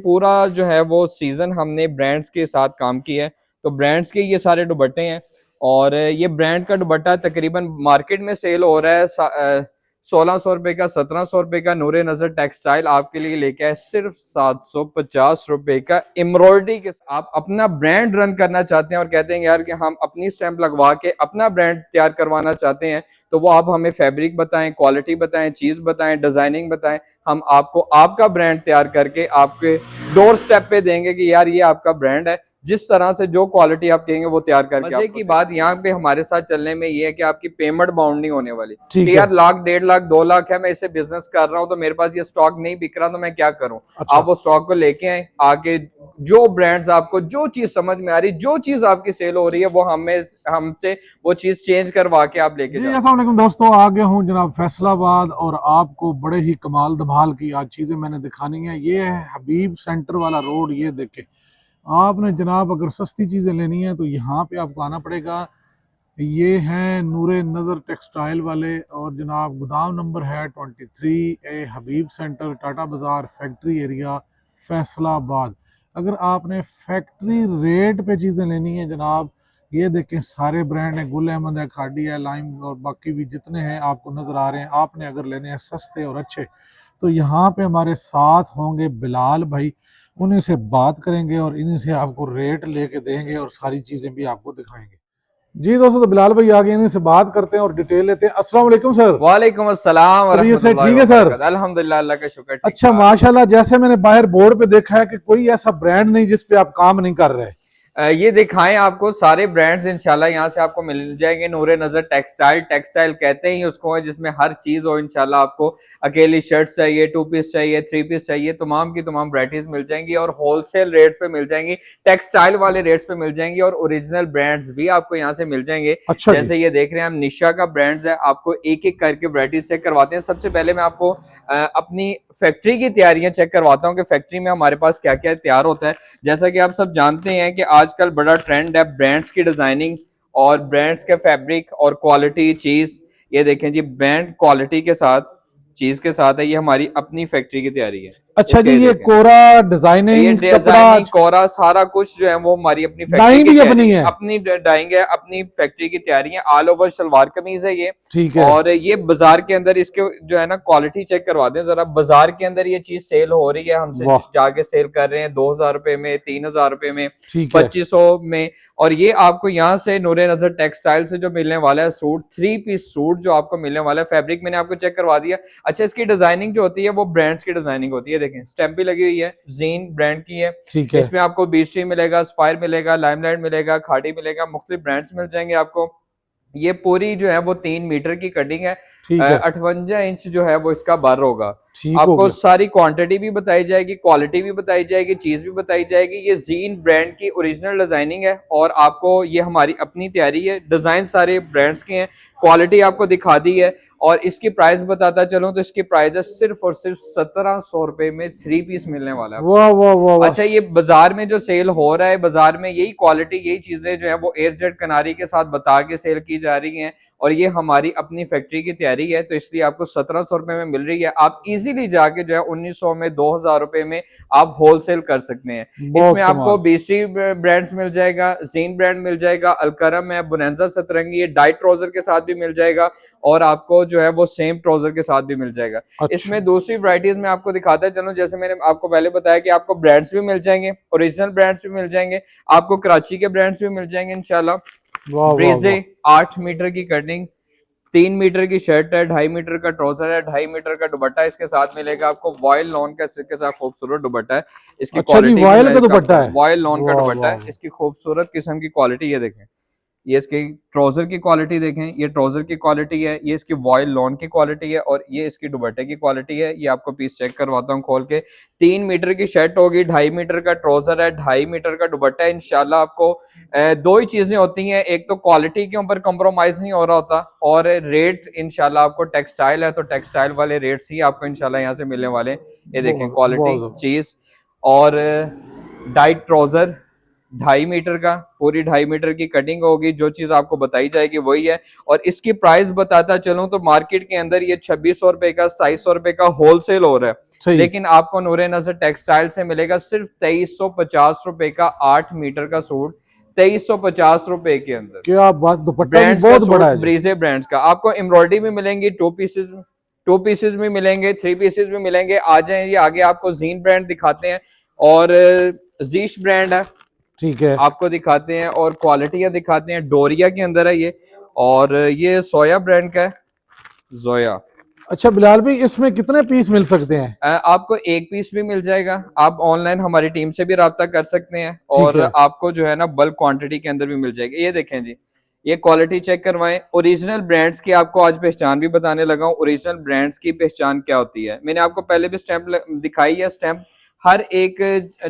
पूरा जो है वो सीजन हमने ब्रांड्स के साथ काम किया है। तो ब्रांड्स के ये सारे दुपट्टे हैं और ये ब्रांड का दुपट्टा तकरीबन मार्केट में सेल हो रहा है 1600 रुपए का, 1700 रुपए का। नूरे नजर टेक्सटाइल आपके लिए लेके आए सिर्फ 750 रुपए का एम्ब्रॉयडरी के। आप अपना ब्रांड रन करना चाहते हैं और कहते हैं यार कि हम अपनी स्टैंप लगवा के अपना ब्रांड तैयार करवाना चाहते हैं, तो वो आप हमें फैब्रिक बताएं, क्वालिटी बताएं, चीज बताएं, डिजाइनिंग बताएं। हम आपको आपका ब्रांड तैयार करके आपके डोर स्टेप पे देंगे कि यार ये आपका ब्रांड है। जिस तरह से जो क्वालिटी आप कहेंगे वो तैयार करके। मजे की बात यहाँ पे हमारे साथ चलने में ये है कि आपकी पेमेंट बाउंड नहीं होने वाली कि यार लाख, 1.5 लाख, 2 लाख है, मैं इसे बिजनेस कर रहा हूँ तो मेरे पास ये स्टॉक नहीं बिक रहा तो मैं क्या करूँ। अच्छा। आप वो स्टॉक को लेके आए, आके जो ब्रांड्स आपको जो चीज समझ में आ रही, जो चीज आपकी सेल हो रही है वो हमसे वो चीज चेंज करवा के आप लेके जाओ। अस्सलाम वालेकुम दोस्तों, आ गया हूँ जनाब फैसलाबाद और आपको बड़े ही कमाल धमाल की आज चीजें मैंने दिखानी है। ये है हबीब सेंटर वाला रोड। ये देखें, आपने जनाब अगर सस्ती चीजें लेनी है तो यहाँ पे आपको आना पड़ेगा। ये हैं नूरे नजर टेक्सटाइल वाले और जनाब गोदाम नंबर है 23A, हबीब सेंटर, टाटा बाजार, फैक्ट्री एरिया, फैसलाबाद। अगर आपने फैक्ट्री रेट पे चीजें लेनी है जनाब, ये देखें सारे ब्रांड हैं, गुल अहमद है, खाड़ी है, लाइम और बाकी भी जितने हैं आपको नजर आ रहे हैं। आपने अगर लेने हैं सस्ते और अच्छे तो यहाँ पे हमारे साथ होंगे बिलाल भाई, उन्हीं से बात करेंगे और इन्हीं से आपको रेट लेके देंगे और सारी चीजें भी आपको दिखाएंगे। जी दोस्तों, तो बिलाल भाई आगे इन्हीं से बात करते हैं और डिटेल लेते हैं। अस्सलाम वालेकुम सर। वालेकुम अस्सलाम। ठीक है सर, अल्हम्दुलिल्लाह, अल्लाह का शुक्र। अच्छा माशाल्लाह। जैसे मैंने बाहर बोर्ड पे देखा है कि कोई ऐसा ब्रांड नहीं जिस पे आप काम नहीं कर रहे। ये दिखाएं, आपको सारे ब्रांड्स इंशाल्लाह यहाँ से आपको मिल जाएंगे। नूरे नजर टेक्सटाइल, टेक्सटाइल कहते ही उसको है जिसमें हर चीज हो इंशाल्लाह। आपको अकेली शर्ट चाहिए, 2 पीस चाहिए, 3 पीस चाहिए, तमाम की तमाम वैरायटीज मिल जाएंगी और होलसेल रेट्स पे मिल जाएंगी, टेक्सटाइल वाले रेट्स पे मिल जाएंगी और ओरिजिनल ब्रांड्स भी आपको यहाँ से मिल जाएंगे। अच्छा, जैसे ये देख रहे हैं हम निशा का ब्रांड्स है। आपको एक एक करके वैरायटीज चेक करवाते हैं। सबसे पहले मैं आपको अपनी फैक्ट्री की तैयारियां चेक करवाता हूँ कि फैक्ट्री में हमारे पास क्या क्या तैयार होता है। जैसा कि आप सब जानते हैं कि आजकल बड़ा ट्रेंड है ब्रांड्स की डिजाइनिंग और ब्रांड्स के फैब्रिक और क्वालिटी चीज। ये देखें जी, ब्रांड क्वालिटी के साथ चीज के साथ है। ये हमारी अपनी फैक्ट्री की तैयारी है। अच्छा जी, ये कोरा डिजाइनिंग, ये डिजाइनिंग, कोरा, सारा कुछ जो है वो हमारी अपनी फैक्ट्री की अपनी है, अपनी डाइंग है, अपनी फैक्ट्री की तैयारी है। ऑल ओवर सलवार कमीज है ये, ठीक है। और ये बाजार के अंदर इसके जो है ना क्वालिटी चेक करवा दें जरा। बाजार के अंदर ये चीज सेल हो रही है, हमसे जाके सेल कर रहे हैं 2000 रुपए में, 3000 रुपए में, 2500 में। और ये आपको यहाँ से नूरे नजर टेक्सटाइल से जो मिलने वाला है सूट, 3 पीस सूट जो आपको मिलने वाला है। फैब्रिक मैंने आपको चेक करवा दिया। अच्छा, इसकी डिजाइनिंग जो होती है वो ब्रांड्स की डिजाइनिंग होती है। देखें स्टैंप लगी हुई है, जीन ब्रांड की है। इसमें आपको बीस्ट्री मिलेगा, स्पायर मिलेगा, लाइमलाइट मिलेगा, खाड़ी मिलेगा, मुख्तलिफ ब्रांड्स मिल जाएंगे आपको। ये पूरी जो है वो 3 मीटर की कटिंग है। 58 इंच जो है वो इसका बर होगा। आपको सारी क्वांटिटी भी बताई जाएगी, क्वालिटी भी बताई जाएगी, चीज भी बताई जाएगी। ये जीन ब्रांड की ओरिजिनल डिजाइनिंग है और आपको ये हमारी अपनी तैयारी है। डिजाइन सारे ब्रांड्स के हैं, क्वालिटी आपको दिखा दी है। और इसकी प्राइस बताता चलूं तो इसकी प्राइस है सिर्फ और सिर्फ 1700 रुपए में 3 पीस मिलने वाला है। वाह वाह वाह। अच्छा, ये बाजार में जो सेल हो रहा है, बाजार में यही क्वालिटी, यही चीजें जो है वो एयर जेट कनारी के साथ बता के सेल की जा रही हैं और ये हमारी अपनी फैक्ट्री की तैयारी है, तो इसलिए आपको 1700 रुपए में मिल रही है। आप इजीली जाके जो है 1900 में, 2000 रुपए में आप होलसेल कर सकते हैं। इसमें आपको बीसी ब्रांड्स मिल जाएगा, जीन ब्रांड मिल जाएगा, अलकरम है, बुनेंजा सतरंगी, डाइट ट्राउजर के साथ भी मिल जाएगा और आपको जो है वो सेम ट्राउजर के साथ भी मिल जाएगा। अच्छा। इसमें दूसरी वैरायटीज में आपको दिखाता है चलो। जैसे मैंने आपको पहले बताया कि आपको ब्रांड्स भी मिल जाएंगे, ओरिजिनल ब्रांड्स भी मिल जाएंगे, आपको कराची के ब्रांड्स भी मिल जाएंगे इंशाल्लाह। ब्रेजे 8 मीटर की कटिंग, 3 मीटर की शर्ट है, 2.5 मीटर का ट्राउजर है, 2.5 मीटर का दुपट्टा इसके साथ मिलेगा आपको। वॉयल लॉन का इसके साथ खूबसूरत दुपट्टा है। इसकी क्वालिटी वॉयल का दुपट्टा है, वॉयल लॉन का दुपट्टा है। इसकी खूबसूरत किस्म की क्वालिटी ये देखें। ये इसकी ट्राउजर की क्वालिटी देखें, ये ट्राउजर की क्वालिटी है, ये इसकी वॉयल लॉन की क्वालिटी है और ये इसकी दुपट्टे की क्वालिटी है। ये आपको पीस चेक करवाता हूँ खोल के। 3 मीटर की शर्ट होगी, 2.5 मीटर का ट्राउजर है, 2.5 मीटर का दुपट्टा है। इंशाल्लाह आपको दो ही चीजें होती हैं, एक तो क्वालिटी के ऊपर कॉम्प्रोमाइज नहीं हो रहा होता और रेट इंशाल्लाह आपको टेक्सटाइल है तो टेक्सटाइल वाले रेट्स ही आपको इंशाल्लाह यहाँ से मिलने वाले। ये देखें क्वालिटी, चीज और डाइट ट्राउजर, 2.5 मीटर का, पूरी 2.5 मीटर की कटिंग होगी, जो चीज आपको बताई जाएगी वही है। और इसकी प्राइस बताता चलूं तो मार्केट के अंदर ये 2600 रुपए का, 2700 रुपए का होलसेल हो रहा है, लेकिन आपको नूरे नजर टेक्सटाइल से मिलेगा सिर्फ 2350 रुपए का 8 मीटर का सूट, 2350 रुपए के अंदर। क्या बात, दुपट्टा भी बहुत बड़ा है। ब्रीजे ब्रांड्स का आपको एम्ब्रॉयडरी भी मिलेंगी, टू पीसेस भी मिलेंगे, 3 पीसेस भी मिलेंगे। आ जाए, ये आगे आपको जीन ब्रांड दिखाते हैं और जीश ब्रांड है, ठीक है, आपको दिखाते हैं और क्वालिटियां दिखाते हैं। डोरिया के अंदर है ये, और ये सोया ब्रांड का है, जोया। अच्छा बिलाल भाई, इसमें कितने पीस मिल सकते हैं? आपको एक पीस भी मिल जाएगा, आप ऑनलाइन हमारी टीम से भी राब्ता कर सकते हैं, और आपको जो है ना बल्क क्वांटिटी के अंदर भी मिल जाएगी। ये देखें जी, ये क्वालिटी चेक करवाएं। ओरिजिनल ब्रांड्स की आपको आज पहचान भी बताने लगा हूं। ओरिजिनल ब्रांड्स की पहचान क्या होती है, मैंने आपको पहले भी स्टैंप दिखाई है। स्टैंप हर एक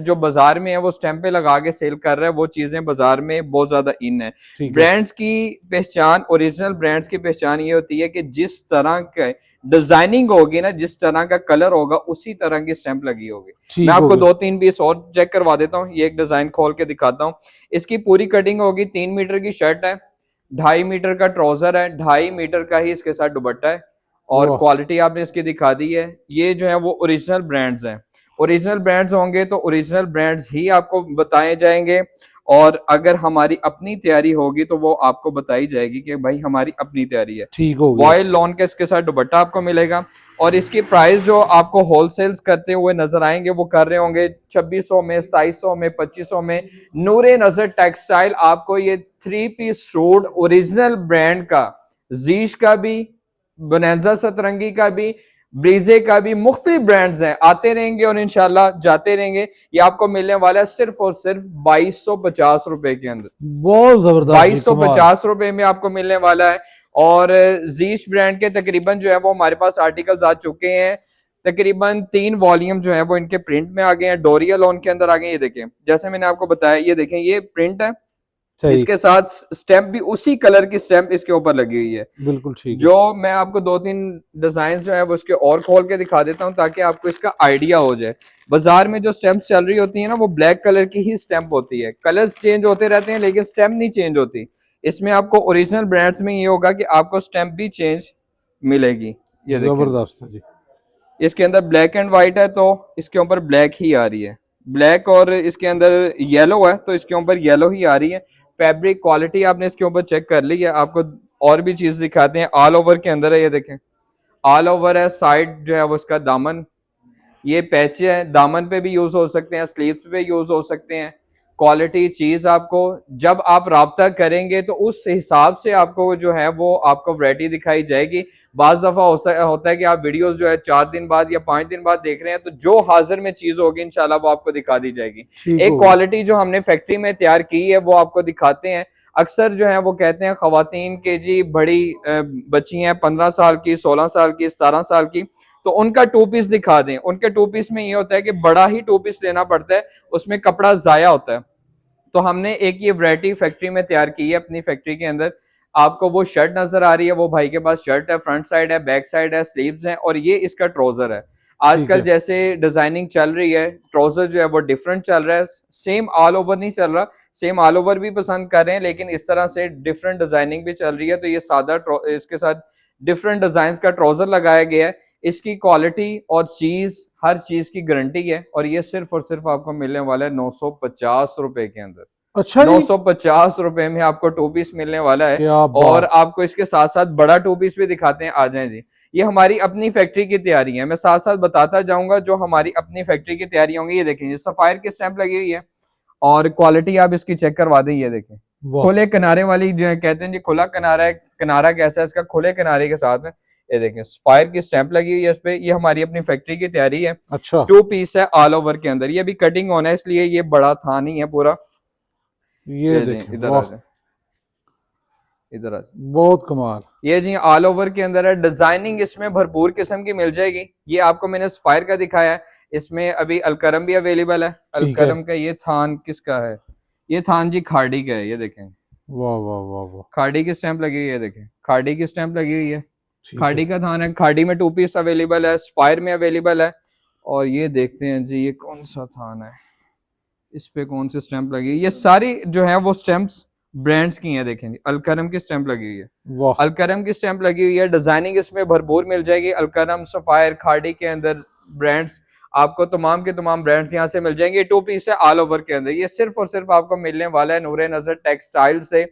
जो बाजार में है वो स्टैंप पे लगा के सेल कर रहा है, वो चीजें बाजार में बहुत ज्यादा इन है। ब्रांड्स की पहचान, ओरिजिनल ब्रांड्स की पहचान ये होती है कि जिस तरह का डिजाइनिंग होगी ना, जिस तरह का कलर होगा, उसी तरह की स्टैंप लगी होगी। मैं आपको 2-3 पीस और चेक करवा देता हूँ। ये एक डिजाइन खोल के दिखाता हूँ। इसकी पूरी कटिंग होगी, 3 मीटर की शर्ट है, 2.5 मीटर का ट्राउजर है, 2.5 मीटर का ही इसके साथ दुपट्टा है, और क्वालिटी आपने इसकी दिखा दी है। ये जो है वो ओरिजिनल ब्रांड्स हैं। ओरिजिनल ब्रांड्स होंगे तो ओरिजिनल ब्रांड्स ही आपको बताए जाएंगे, और अगर हमारी अपनी तैयारी होगी तो वो आपको बताई जाएगी कि भाई हमारी अपनी तैयारी है। ठीक हो गया। वॉयल लॉन का इसके साथ दुपट्टा आपको मिलेगा, और इसकी प्राइस जो आपको होलसेल्स करते हुए नजर आएंगे वो कर रहे होंगे 2600 में, 2700 में, 2500 में। नूरे नजर टेक्सटाइल आपको ये 3 पीस सूट ओरिजिनल ब्रांड का, जीश का भी, बोनांजा सतरंगी का भी, ब्रीजे का भी, मुख्तलिफ ब्रांड्स हैं, आते रहेंगे और इंशाल्लाह जाते रहेंगे। ये आपको मिलने वाला है सिर्फ और सिर्फ 2250 रुपए के अंदर। बहुत जबरदस्त, 2250 रुपए में आपको मिलने वाला है। और जीश ब्रांड के तकरीबन जो है वो हमारे पास आर्टिकल्स आ चुके हैं, तकरीबन 3 वॉल्यूम जो है वो इनके प्रिंट में आ गए हैं, डोरिया लॉन के अंदर आ गए। ये देखें, जैसे मैंने आपको बताया, ये देखें, ये प्रिंट है, इसके साथ स्टैंप भी उसी कलर की स्टैंप इसके ऊपर लगी हुई है। बिल्कुल ठीक। जो मैं आपको 2-3 डिजाइन जो है वो उसके और खोल के दिखा देता हूँ ताकि आपको इसका आइडिया हो जाए। बाजार में जो स्टैंप चल रही होती है ना, वो ब्लैक कलर की ही स्टैंप होती है, कलर्स चेंज होते रहते हैं लेकिन स्टैंप नहीं चेंज होती। इसमें आपको ओरिजिनल ब्रांड्स में ये होगा कि आपको स्टैंप भी चेंज मिलेगी। ये जबरदस्त है जी। इसके अंदर ब्लैक एंड व्हाइट है तो इसके ऊपर ब्लैक ही आ रही है, ब्लैक, और इसके अंदर येलो है तो इसके ऊपर येलो ही आ रही है। फैब्रिक क्वालिटी आपने इसके ऊपर चेक कर ली है। आपको और भी चीज दिखाते हैं, ऑल ओवर के अंदर है, ये देखें, ऑल ओवर है। साइड जो है वो इसका दामन, ये पैचे है, दामन पे भी यूज हो सकते हैं, स्लीव्स पे यूज हो सकते हैं। क्वालिटी चीज आपको जब आप राब्ता करेंगे तो उस हिसाब से आपको जो है वो आपको वैरायटी दिखाई जाएगी। बाज दफा होता है कि आप वीडियोस जो है 4 दिन बाद या 5 दिन बाद देख रहे हैं, तो जो हाजिर में चीज होगी इंशाल्लाह वो आपको दिखा दी जाएगी। एक क्वालिटी जो हमने फैक्ट्री में तैयार की है वो आपको दिखाते हैं। अक्सर जो है वो कहते हैं खवातीन के जी बड़ी बच्ची हैं 15 साल की, 16 साल की, 17 साल की, तो उनका 2 पीस दिखा दें। उनके 2 पीस में ये होता है कि बड़ा ही 2 पीस लेना पड़ता है, उसमें कपड़ा जाया होता है। तो हमने एक ये वैरायटी फैक्ट्री में तैयार की है अपनी फैक्ट्री के अंदर। आपको वो शर्ट नजर आ रही है, वो भाई के पास शर्ट है, फ्रंट साइड है, बैक साइड है, स्लीव्स हैं, और ये इसका ट्राउजर है। आजकल जैसे डिजाइनिंग चल रही है, ट्राउजर जो है वो डिफरेंट चल रहा है, सेम ऑल ओवर नहीं चल रहा। सेम ऑल ओवर भी पसंद कर रहे हैं लेकिन इस तरह से डिफरेंट डिजाइनिंग भी चल रही है। तो ये सादा इसके साथ डिफरेंट डिजाइन का ट्राउजर लगाया गया है। इसकी क्वालिटी और चीज, हर चीज की गारंटी है, और ये सिर्फ और सिर्फ आपको मिलने वाला है 950 रुपए के अंदर। अच्छा, 950 रुपए में आपको 2 पीस मिलने वाला है। और आपको इसके साथ साथ बड़ा 2 पीस भी दिखाते हैं, आ जाएं जी। ये हमारी अपनी फैक्ट्री की तैयारी है, मैं साथ साथ बताता जाऊंगा जो हमारी अपनी फैक्ट्री की तैयारी होंगी। ये देखें, सफायर की स्टैंप लगी हुई है, और क्वालिटी आप इसकी चेक करवा दें। ये देखें, खुले किनारे वाली जो है, कहते हैं जी खुला किनारा है, किनारा कैसा है इसका, खुले किनारे के साथ है। ये देखें, फायर की स्टैंप लगी हुई है इस पे। ये हमारी अपनी फैक्ट्री की तैयारी है। अच्छा, 2 पीस है ऑल ओवर के अंदर। ये भी कटिंग होना है इसलिए ये बड़ा था नहीं है पूरा। ये देखें, इधर आ जाए, इधर आ जाए, बहुत कमाल। ये जी ऑल ओवर के अंदर है। डिजाइनिंग इसमें भरपूर किस्म की मिल जाएगी। ये आपको मैंने फायर का दिखाया है, इसमें अभी अलकरम भी अवेलेबल है। अलकरम का ये थान किसका है, ये थान जी खाड़ी का है। ये देखें, वाह वाह वाह वाह, खाड़ी की स्टैंप लगी हुई है, देखें खाड़ी की स्टैंप लगी हुई है। खाड़ी का थान है, खाड़ी में 2 पीस अवेलेबल है, फायर में अवेलेबल है। और ये देखते हैं जी, ये कौन सा थान है, इस पे कौन सी स्टैंप लगी है? ये सारी जो है वो स्टैंप्स ब्रांड्स की हैं, देखेंगे अलकरम की स्टैंप लगी हुई है, अलकरम की स्टैंप लगी हुई है। डिजाइनिंग इसमें भरपूर मिल जाएगी। अलकरम, सफायर, खाड़ी के अंदर ब्रांड्स आपको तमाम के तमाम ब्रांड्स यहाँ से मिल जाएंगे। 2 पीस है ऑल ओवर के अंदर। ये सिर्फ और सिर्फ आपको मिलने वाला है नूरे नजर टेक्सटाइल से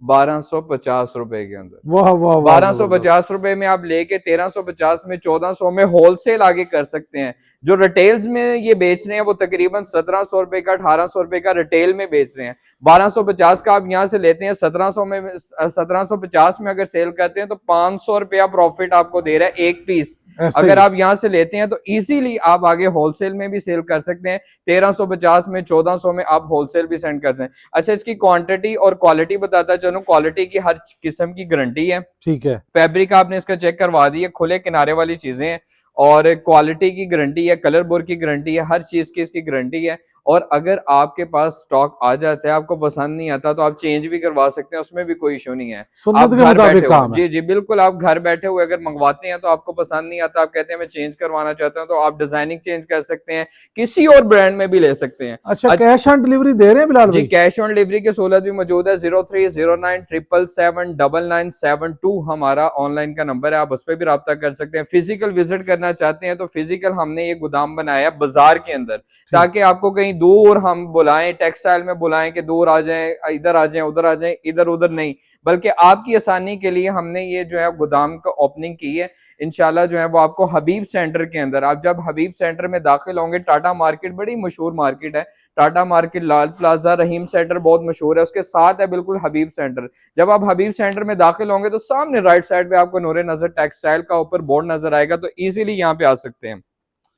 1250 रुपए के अंदर। वाह वाह, 1250 रुपए में आप लेके 1350 में 1400 में होलसेल आगे कर सकते हैं। जो रिटेल्स में ये बेच रहे हैं वो तकरीबन 1700 रुपए का 1800 रुपए का रिटेल में बेच रहे हैं। 1250 का आप यहाँ से लेते हैं, 1700 में 1750 में अगर सेल करते हैं तो 500 रुपया प्रॉफिट आपको दे रहा है एक पीस। अगर आप यहाँ से लेते हैं तो इजीली आप आगे होलसेल में भी सेल कर सकते हैं। 1350 में 1400 में आप होलसेल भी सेंड कर सकते हैं। अच्छा, इसकी क्वांटिटी और क्वालिटी बताता चलो। क्वालिटी की हर किस्म की गारंटी है, ठीक है। फैब्रिक आपने इसका चेक करवा दी है, खुले किनारे वाली चीजें हैं और क्वालिटी की गारंटी है, कलर बोर्ड की गारंटी है, हर चीज की इसकी गारंटी है। और अगर आपके पास स्टॉक आ जाता है, आपको पसंद नहीं आता तो आप चेंज भी करवा सकते हैं, उसमें भी कोई इशू नहीं है। आप घर बैठे हुए, जी जी बिल्कुल, आप घर बैठे हुए अगर मंगवाते हैं तो आपको पसंद नहीं आता, आप कहते हैं मैं चेंज करवाना चाहता हूं, तो आप डिजाइनिंग चेंज कर सकते हैं, किसी और ब्रांड में भी ले सकते हैं। अच्छा, कैश ऑन डिलीवरी दे रहे हैं बिलाल भाई? जी, कैश ऑन डिलीवरी की सहूलत भी मौजूद है। 0309777972 हमारा ऑनलाइन का नंबर है, आप उस पर भी रब्ता कर सकते हैं। फिजिकल विजिट करना चाहते हैं तो फिजिकल हमने ये गोदाम बनाया बाजार के अंदर, ताकि आपको कहीं दूर हम बुलाएं, टेक्सटाइल में बुलाएं कि दूर आ जाएं, इधर आ जाएं, उधर आ जाएं, इधर उधर नहीं, बल्कि आपकी आसानी के लिए हमने ये जो है गोदाम का ओपनिंग की है। इंशाल्लाह जो है वो आपको हबीब सेंटर के अंदर, आप जब हबीब सेंटर में दाखिल होंगे, टाटा मार्केट बड़ी मशहूर मार्केट है, टाटा मार्केट, लाल प्लाजा, रहीम सेंटर बहुत मशहूर है, उसके साथ है बिल्कुल हबीब सेंटर। जब आप हबीब सेंटर में दाखिल होंगे तो सामने राइट साइड पे आपको नूरे नजर टेक्सटाइल का ऊपर बोर्ड नजर आएगा, तो इजीली यहाँ पे आ सकते हैं।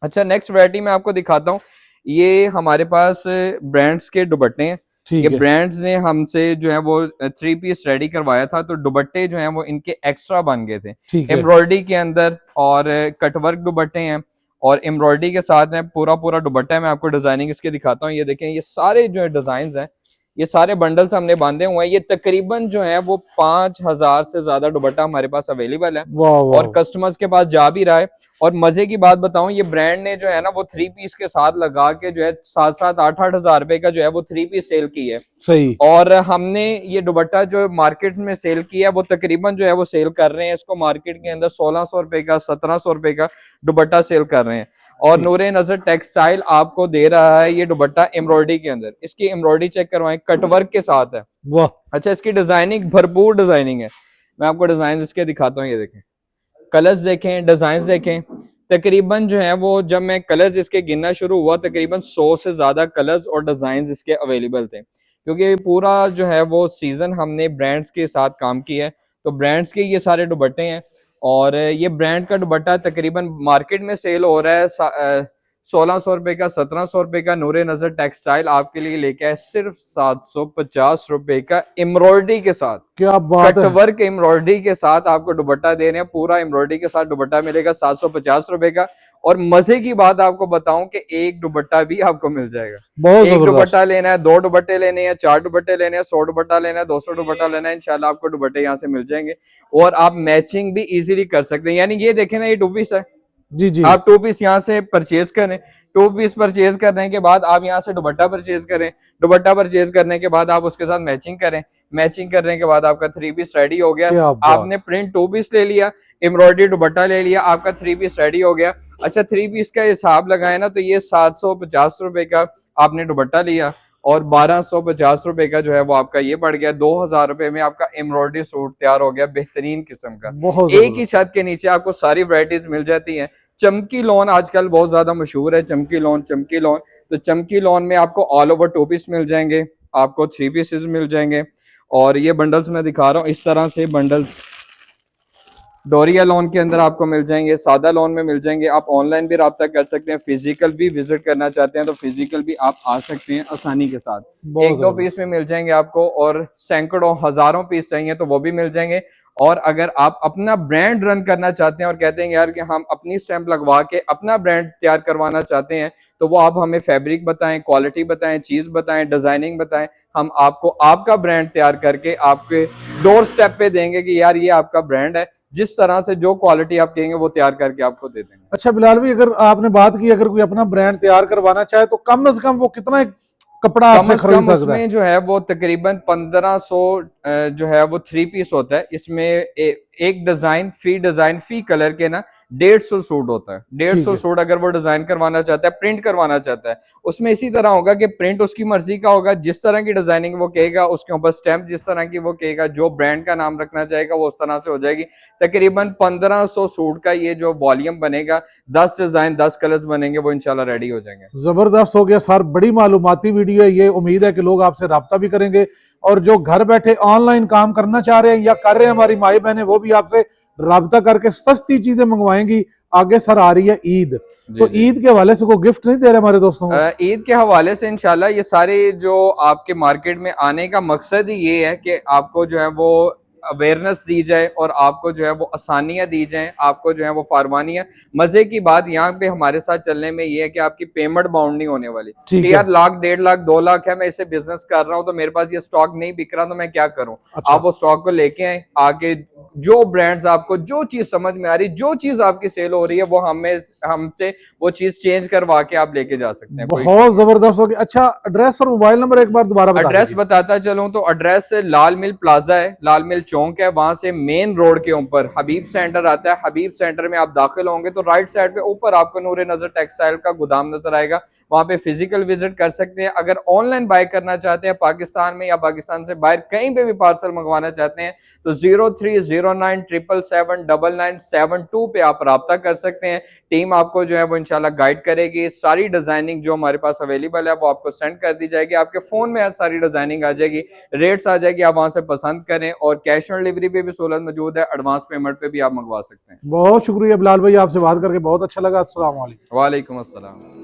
अच्छा, नेक्स्ट वैरायटी मैं आपको दिखाता हूँ। ये हमारे पास ब्रांड्स के दुपट्टे हैं। ये ब्रांड्स ने हमसे जो है वो 3 पीस रेडी करवाया था, तो दुपट्टे जो हैं वो इनके एक्स्ट्रा बन गए थे, एम्ब्रॉयडरी के अंदर, और कटवर्क दुपट्टे हैं और एम्ब्रॉयडरी के साथ है, पूरा पूरा दुपट्टा है। मैं आपको डिजाइनिंग इसके दिखाता हूँ। ये देखें, ये सारे जो डिजाइन हैं, ये सारे बंडल्स हमने बांधे हुए हैं। ये तकरीबन जो है वो 5000 से ज्यादा दुपट्टा हमारे पास अवेलेबल है और कस्टमर्स के पास जा भी रहा है। और मजे की बात बताऊं, ये ब्रांड ने जो है ना वो 3 पीस के साथ लगा के जो है 7-7, 8-8 हजार रुपए का जो है वो 3 पीस सेल की है। सही। और हमने ये दुपट्टा जो मार्केट में सेल किया है वो तकरीबन जो है वो सेल कर रहे हैं इसको मार्केट के अंदर 1600 रुपए का, 1700 रुपए का दुपट्टा सेल कर रहे हैं। और नूरे नजर टेक्सटाइल आपको दे रहा है ये दुपट्टा एम्ब्रॉयडरी के अंदर। इसकी एम्ब्रॉयडरी चेक करवाएं, कटवर्क के साथ है। वाह। अच्छा, इसकी डिजाइनिंग भरपूर डिजाइनिंग है। मैं आपको डिजाइन इसके दिखाता हूँ। ये देखें, कलर्स देखें, डिजाइन देखें। तकरीबन जो है वो जब मैं कलर्स इसके गिनना शुरू हुआ, तकरीबन 100 से ज्यादा कलर्स और डिजाइन इसके अवेलेबल थे, क्योंकि पूरा जो है वो सीजन हमने ब्रांड्स के साथ काम किया है। तो ब्रांड्स के ये सारे दुपट्टे हैं और ये ब्रांड का दुपट्टा तकरीबन मार्केट में सेल हो रहा है 1600 रुपए का, 1700 रुपए का। नूरे नजर टेक्सटाइल आपके लिए लेके आए सिर्फ 750 रुपए का एम्ब्रॉयडरी के साथ। क्या बात है, कटवर्क एम्ब्रॉयडरी के साथ आपको दुपट्टा दे रहे हैं। पूरा एम्ब्रॉयडरी के साथ दुपट्टा मिलेगा 750 रुपए का। और मजे की बात आपको बताऊं कि एक दुपट्टा भी आपको मिल जाएगा। एक दुपट्टा लेना है, 2 दुपट्टे लेने हैं, 4 दुपट्टे लेने हैं, 100 दुपट्टा लेना है, 200 दुपट्टा लेना है, इंशाल्लाह आपको दुपट्टे यहाँ से मिल जाएंगे। और आप मैचिंग भी इजीली कर सकते हैं। यानी ये देखें ना, ये 2 पीस है, जी जी, आप 2 पीस यहाँ से परचेज करें। 2 पीस परचेज करने के बाद आप यहाँ से दुपट्टा परचेज करें। दुपट्टा परचेज करने के बाद आप उसके साथ मैचिंग करें। मैचिंग करने के बाद आपका 3 पीस रेडी हो गया। आपने प्रिंट 2 पीस ले लिया, एम्ब्रॉयडरी दुपट्टा ले लिया, आपका 3 पीस रेडी हो गया। अच्छा, 3 पीस का हिसाब लगाए ना, तो ये 750 रुपए का आपने दुपट्टा लिया और 1250 रुपए का जो है वो आपका ये पड़ गया। 2000 रुपए में आपका एम्ब्रॉयडरी सूट तैयार हो गया, बेहतरीन किस्म का। एक ही छत के नीचे आपको सारी वैरायटीज मिल जाती हैं। चमकी लॉन आजकल बहुत ज्यादा मशहूर है, चमकी लॉन, चमकी लॉन। तो चमकी लॉन में आपको ऑल ओवर 2 पीस मिल जाएंगे, आपको 3 पीसेस मिल जाएंगे। और ये बंडल्स मैं दिखा रहा हूँ, इस तरह से बंडल्स डोरिया लोन के अंदर आपको मिल जाएंगे, सादा लोन में मिल जाएंगे। आप ऑनलाइन भी रब्ता कर सकते हैं, फिजिकल भी विजिट करना चाहते हैं तो फिजिकल भी आप आ सकते हैं आसानी के साथ। 1-2 पीस में मिल जाएंगे आपको, और सैकड़ों हजारों पीस चाहिए तो वो भी मिल जाएंगे। और अगर आप अपना ब्रांड रन करना चाहते हैं और कहते हैं यार कि हम अपनी स्टैंप लगवा के अपना ब्रांड तैयार करवाना चाहते हैं, तो वो आप हमें फैब्रिक बताएं, क्वालिटी बताएं, चीज बताएं, डिजाइनिंग बताएं, हम आपको आपका ब्रांड तैयार करके आपके डोर स्टेप पे देंगे कि यार ये आपका ब्रांड है। जिस तरह से जो क्वालिटी आप कहेंगे वो तैयार करके आपको दे देंगे। अच्छा बिलाल भाई, अगर आपने बात की अगर कोई अपना ब्रांड तैयार करवाना चाहे तो कम से कम वो कितना कपड़ा आपसे खरीद सकता है। उसमें जो है वो तकरीबन 1500 जो है वो 3 पीस होता है। इसमें एक डिजाइन फी कलर के ना 150 सूट होता है। 150 सूट अगर वो डिजाइन करवाना चाहता है, प्रिंट करवाना चाहता है, उसमें इसी तरह होगा कि प्रिंट उसकी मर्जी का होगा, जिस तरह की डिजाइनिंग वो कहेगा, उसके ऊपर स्टैम्प जिस तरह की वो कहेगा, जो ब्रांड का नाम रखना चाहेगा वो उस तरह से हो जाएगी। तकरीबन 1500 सूट का ये जो वॉल्यूम बनेगा, 10 डिजाइन 10 कलर्स बनेंगे, वो इंशाल्लाह रेडी हो जाएंगे। जबरदस्त हो गया सर, बड़ी मालूमाती वीडियो है ये। उम्मीद है कि लोग आपसे राब्ता भी करेंगे, और जो घर बैठे ऑनलाइन काम करना चाह रहे हैं या कर रहे हैं हमारी माई बहनें, वो भी आपसे राब्ता करके सस्ती चीजें मंगवाएंगी। आगे सर आ रही है ईद, तो ईद के हवाले से कोई गिफ्ट नहीं दे रहे हमारे दोस्तों को? ईद के हवाले से इंशाल्लाह ये सारे जो आपके मार्केट में आने का मकसद ही ये है कि आपको जो है वो अवेयरनेस दी जाए और आपको जो है वो आसानियां दी जाए, आपको जो है वो फारमानियां। मजे की बात यहाँ पे हमारे साथ चलने में ये है कि आपकी पेमेंट बाउंड नहीं होने वाली कि यार 1 लाख 1.5 लाख 2 लाख है, मैं इसे बिजनेस कर रहा हूँ तो मेरे पास ये स्टॉक नहीं बिक रहा तो मैं क्या करूँ। अच्छा। आप वो स्टॉक को लेके आए, आके जो ब्रांड्स आपको जो चीज समझ में आ रही, जो चीज आपकी सेल हो रही है, वो हमसे वो चीज चेंज करवा के आप लेके जा सकते हैं। बहुत जबरदस्त हो गया। अच्छा, एड्रेस और मोबाइल नंबर एक बार दोबारा बता। एड्रेस बताता चलूं तो एड्रेस लाल मिल प्लाजा है, लाल मिल चौक है, वहां से मेन रोड के ऊपर हबीब सेंटर आता है। हबीब सेंटर में आप दाखिल होंगे तो राइट साइड पे ऊपर आपको नूर नजर टेक्सटाइल का गोदाम नजर आएगा, वहां पे फिजिकल विजिट कर सकते हैं। अगर ऑनलाइन बाय करना चाहते हैं पाकिस्तान में या पाकिस्तान से बाहर कहीं पे भी पार्सल मंगवाना चाहते हैं तो 0309779972 पे आप राब्ता कर सकते हैं। टीम आपको जो है वो इंशाल्लाह गाइड करेगी। सारी डिजाइनिंग जो हमारे पास अवेलेबल है वो आपको सेंड कर दी जाएगी, आपके फोन में सारी डिजाइनिंग आ जाएगी, रेट्स आ जाएगी, आप वहां से पसंद करें। और कैश ऑन डिलीवरी पे भी सहूलत मौजूद है, एडवांस पेमेंट पे भी आप मंगवा सकते हैं। बहुत शुक्रिया बिलाल भाई, आपसे बात करके बहुत अच्छा लगा। अस्सलाम वालेकुम। वालेकुम अस्सलाम।